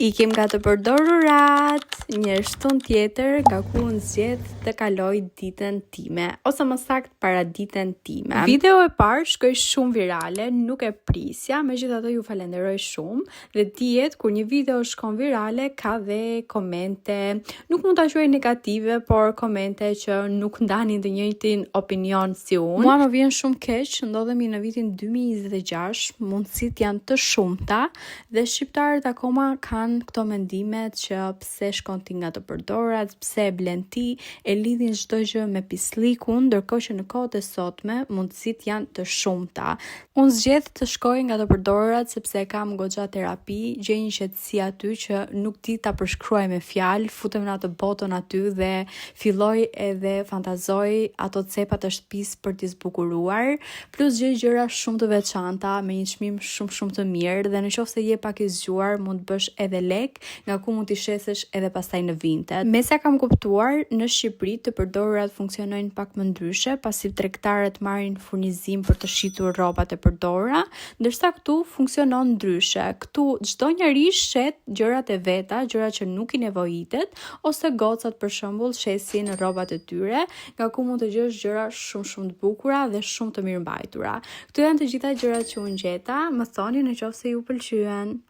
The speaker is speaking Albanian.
Ikim nga të përdorurat, një shtun tjetër nga ku unë zgjedh të kaloj ditën time, ose më saktë para ditën time. Video e parë shkoi shumë virale, nuk e prisja, megjithatë ju falenderoj shumë. Dhe dihet kur një video shkon virale ka dhe komente, nuk mund ta quaj negative, por komente që nuk ndanin të njëjtin opinion si unë. Mua më vjen shumë keq, ndodhemi në vitin 2026, mundësit janë të shumta dhe shqiptarët akoma kanë këto mendimet që pse shkon ti nga të përdorat, pse e blen ti, e lidhin çdo gjë me pislikun, ndërkohë që në kohët e sotme mundësit janë të shumta. Unë zgjedh të shkoj nga të përdorat sepse kam goxha terapi, gjej një qetësi aty që nuk di ta përshkruaj me fjalë, futem në atë botën aty dhe filloj edhe fantazoj ato cepat e shtëpisë për t'i zbukuruar, plus gjej gjëra shumë të veçanta me një çmim shumë të mirë dhe nëse je pak i zgjuar mund të bësh edhe lek, nga ku mund t'i shesesh edhe pastaj në Vinted. Me sa kam kuptuar, në Shqipëri të përdorurat funksionojnë pak më ndryshe, pasi tregtarët marrin furnizim për të shitur rrobat e përdorura, ndërsa këtu funksionon ndryshe. Këtu çdo njeri shet gjërat e veta, gjërat që nuk i nevojitet, ose gocat për shembull shesin rrobat e tyre, nga ku mund të gjesh gjëra shumë të bukura dhe shumë të mirëmbajtura. Këto janë të gjitha gjërat që unë gjeta, më thoni nëse ju pëlqyen.